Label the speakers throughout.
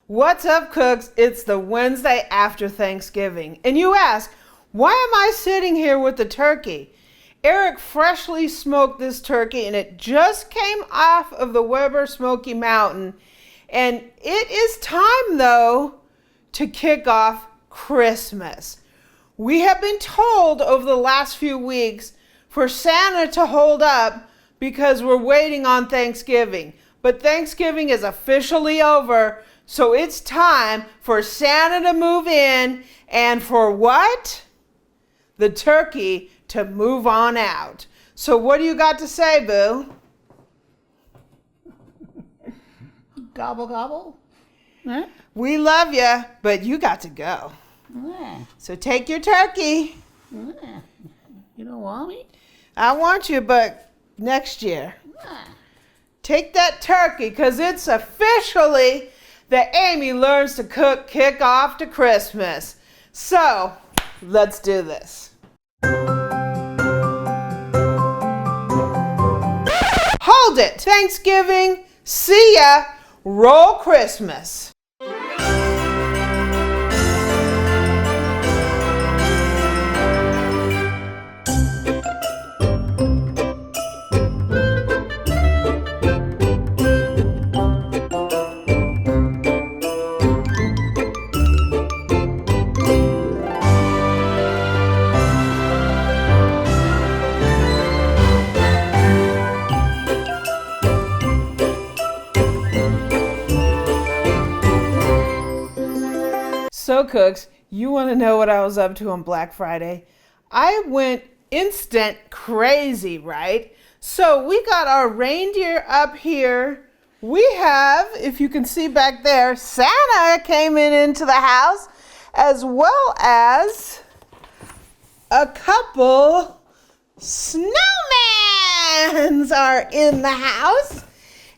Speaker 1: What's up, cooks? It's the Wednesday after Thanksgiving. And you ask, why am I sitting here with the turkey? Eric freshly smoked this turkey and it just came off of the Weber Smoky Mountain. And it is time, though, to kick off Christmas. We have been told over the last few weeks for Santa to hold up because we're waiting on Thanksgiving. But Thanksgiving is officially over. So it's time for Santa to move in and for what? The turkey to move on out. So what do you got to say, Boo?
Speaker 2: Gobble, gobble. Huh?
Speaker 1: We love you, but you got to go. So take your turkey.
Speaker 2: You don't want me?
Speaker 1: I want you, but next year. Take that turkey, because it's officially that Amy learns to cook kickoff to Christmas. So, let's do this. Hold it! Thanksgiving, see ya, roll Christmas. So cooks, you want to know what I was up to on Black Friday? I went instant crazy, right? So we got our reindeer up here. We have, if you can see back there, Santa came into the house, as well as a couple snowmans are in the house.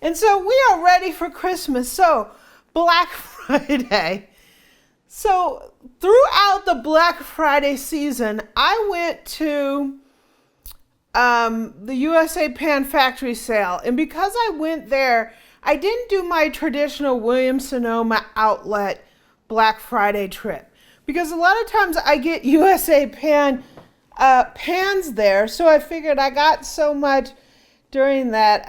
Speaker 1: And so we are ready for Christmas. So Black Friday. So throughout the Black Friday season, I went to the USA Pan Factory sale. And because I went there, I didn't do my traditional Williams-Sonoma outlet Black Friday trip. Because a lot of times I get USA Pan pans there. So I figured I got so much during that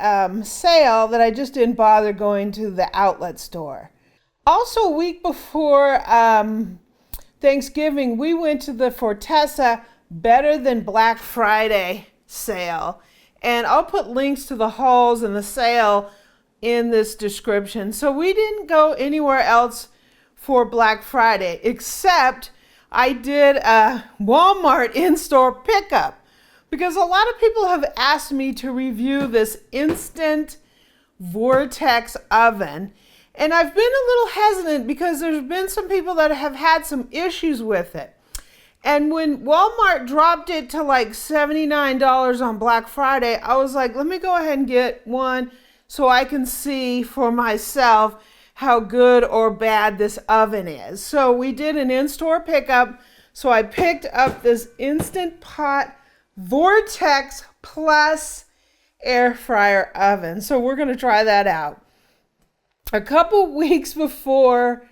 Speaker 1: sale that I just didn't bother going to the outlet store. Also, a week before Thanksgiving, we went to the Vortex Better Than Black Friday sale. And I'll put links to the hauls and the sale in this description. So we didn't go anywhere else for Black Friday, except I did a Walmart in-store pickup. Because a lot of people have asked me to review this instant Vortex oven. And I've been a little hesitant because there's been some people that have had some issues with it. And when Walmart dropped it to like $79 on Black Friday, I was like, let me go ahead and get one so I can see for myself how good or bad this oven is. So we did an in-store pickup. So I picked up this Instant Pot Vortex Plus air fryer oven. So we're going to try that out. A couple weeks before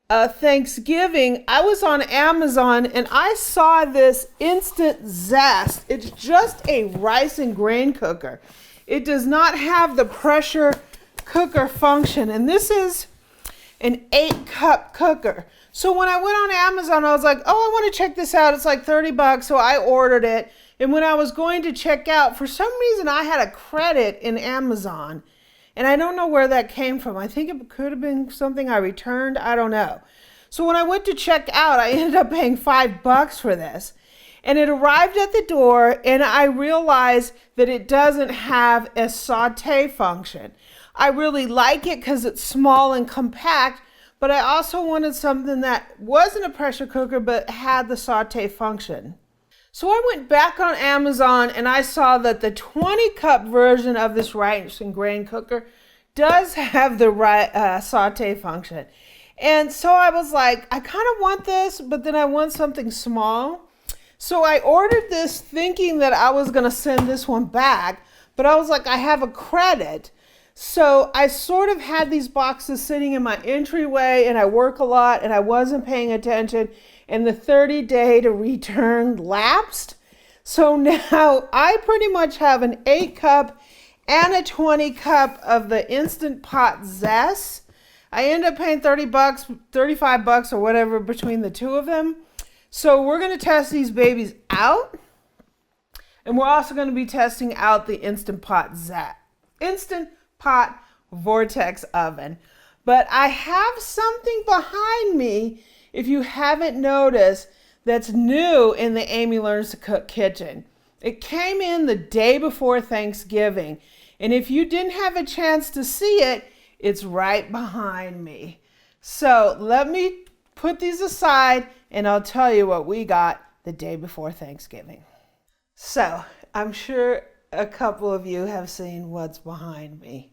Speaker 1: Thanksgiving, I was on Amazon and I saw this Instant Zest. It's just a rice and grain cooker. It does not have the pressure cooker function. And this is an 8-cup cooker. So when I went on Amazon, I was like, oh, I want to check this out. It's like $30. So I ordered it. And when I was going to check out, for some reason, I had a credit in Amazon. And I don't know where that came from. I think it could have been something I returned. I don't know. So when I went to check out, I ended up paying $5 for this. And it arrived at the door, and I realized that it doesn't have a saute function. I really like it because it's small and compact, but I also wanted something that wasn't a pressure cooker but had the saute function. So I went back on Amazon and I saw that the 20-cup version of this rice and grain cooker does have the saute function. And so I was like, I kind of want this, but then I want something small. So I ordered this thinking that I was going to send this one back, but I was like, I have a credit. So I sort of had these boxes sitting in my entryway, and I work a lot and I wasn't paying attention, and the 30-day to return lapsed. So now I pretty much have an 8-cup and a 20-cup of the Instant Pot Zest. I end up paying $30, $35 or whatever between the two of them. So we're going to test these babies out. And we're also going to be testing out the Instant Pot Vortex oven. But I have something behind me, if you haven't noticed, that's new in the Amy Learns to Cook kitchen. It came in the day before Thanksgiving. And if you didn't have a chance to see it, it's right behind me. So let me put these aside and I'll tell you what we got the day before Thanksgiving. So I'm sure a couple of you have seen what's behind me.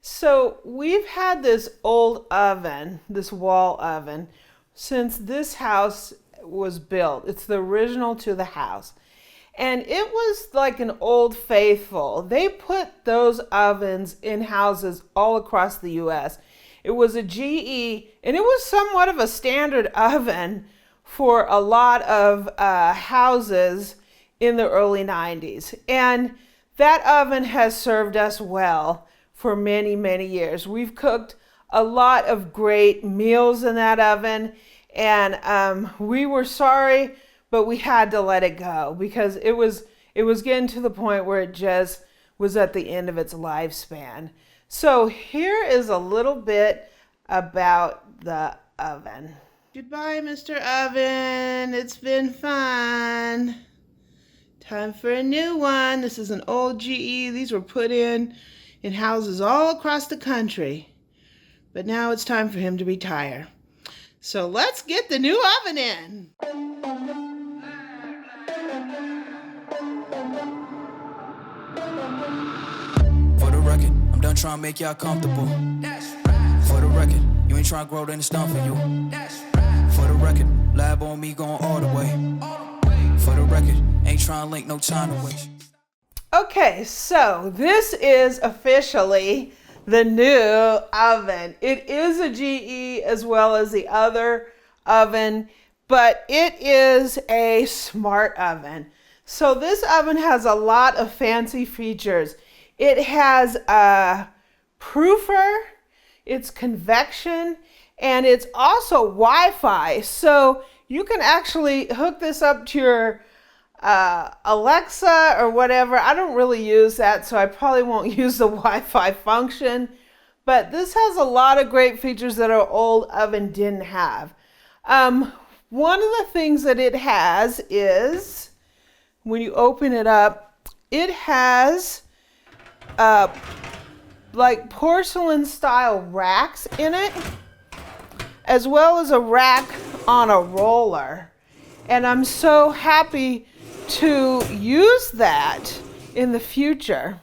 Speaker 1: So we've had this old oven, this wall oven, since this house was built. It's the original to the house. And it was like an old faithful. They put those ovens in houses all across the US. It was a GE, and it was somewhat of a standard oven for a lot of houses in the early 90s. And that oven has served us well for many, many years. We've cooked a lot of great meals in that oven, and we were sorry, but we had to let it go because it was getting to the point where it just was at the end of its lifespan. So here is a little bit about the oven. Goodbye, Mr. Oven. It's been fun. Time for a new one. This is an old GE. These were put in houses all across the country. But now it's time for him to retire. So let's get the new oven in.
Speaker 3: For the record, I'm done trying to make y'all comfortable. For the record, you ain't trying to grow, then it's done for you. For the record, lab on me going all the way. For the record, ain't trying to link, no time to waste.
Speaker 1: Okay, so this is officially the new oven. It is a GE as well as the other oven, but it is a smart oven. So this oven has a lot of fancy features. It has a proofer, it's convection, and it's also Wi-Fi. So you can actually hook this up to your Alexa or whatever. I don't really use that, so I probably won't use the Wi-Fi function. But this has a lot of great features that our old oven didn't have. One of the things that it has is, when you open it up, it has like porcelain style racks in it, as well as a rack on a roller. And I'm so happy to use that in the future.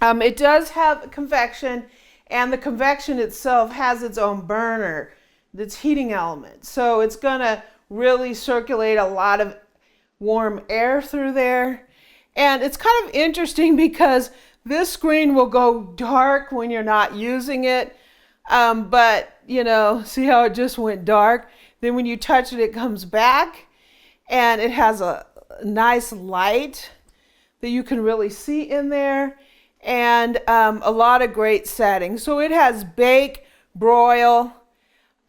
Speaker 1: It does have convection, and the convection itself has its own burner, its heating element. So it's gonna really circulate a lot of warm air through there. And it's kind of interesting because this screen will go dark when you're not using it. But you know, see how it just went dark? Then when you touch it, it comes back, and it has a nice light that you can really see in there, and a lot of great settings. So it has bake, broil,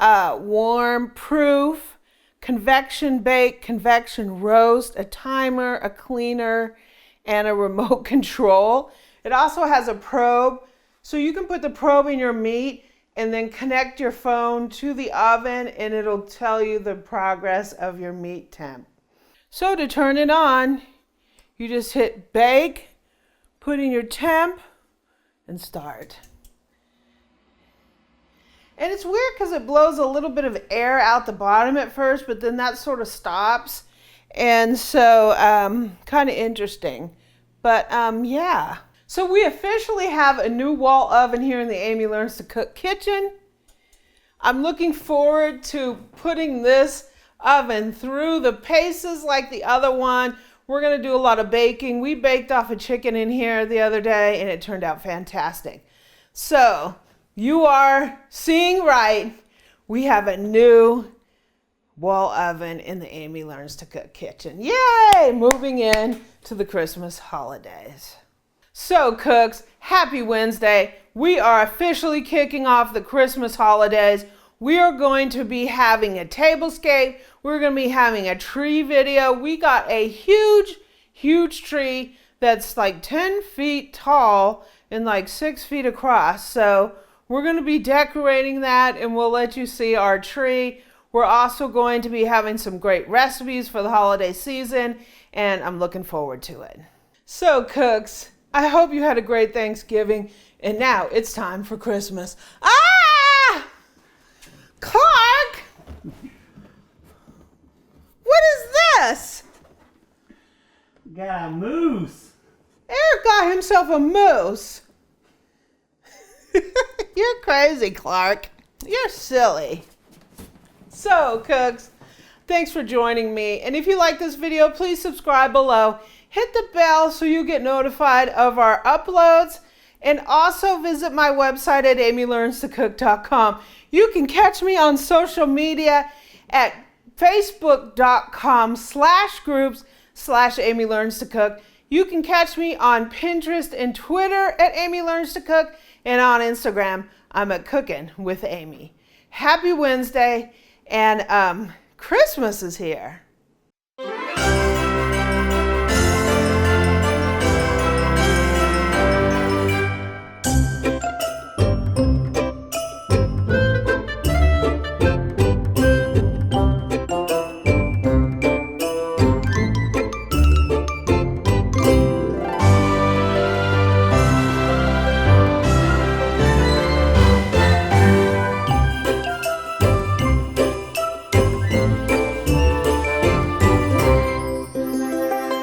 Speaker 1: warm, proof, convection bake, convection roast, a timer, a cleaner, and a remote control. It also has a probe, so you can put the probe in your meat and then connect your phone to the oven, and it'll tell you the progress of your meat temp. So to turn it on, you just hit bake, put in your temp, and start. And it's weird because it blows a little bit of air out the bottom at first, but then that sort of stops. And so kind of interesting. But yeah. So we officially have a new wall oven here in the Amy Learns to Cook kitchen. I'm looking forward to putting this oven through the paces like the other one, We're going to do a lot of baking. We baked off a chicken in here the other day and it turned out fantastic. So you are seeing right. We have a new wall oven in the Amy Learns to Cook kitchen. Yay! Moving in to the Christmas holidays. So cooks, happy Wednesday. We are officially kicking off the Christmas holidays. We are going to be having a tablescape. We're going to be having a tree video. We got a huge tree that's like 10 feet tall and like 6 feet across. So we're going to be decorating that and we'll let you see our tree. We're also going to be having some great recipes for the holiday season and I'm looking forward to it. So cooks, I hope you had a great Thanksgiving and now it's time for Christmas. Ah! Clark! What is this?
Speaker 2: Got a moose.
Speaker 1: Eric got himself a moose. You're crazy, Clark. You're silly. So, cooks, thanks for joining me. And if you like this video, please subscribe below. Hit the bell so you get notified of our uploads. And also visit my website at amylearnstocook.com. You can catch me on social media at facebook.com/groups/amylearnstocook. You can catch me on Pinterest and Twitter at Amy Learns to Cook. And on Instagram, I'm at Cooking with Amy. Happy Wednesday, and Christmas is here.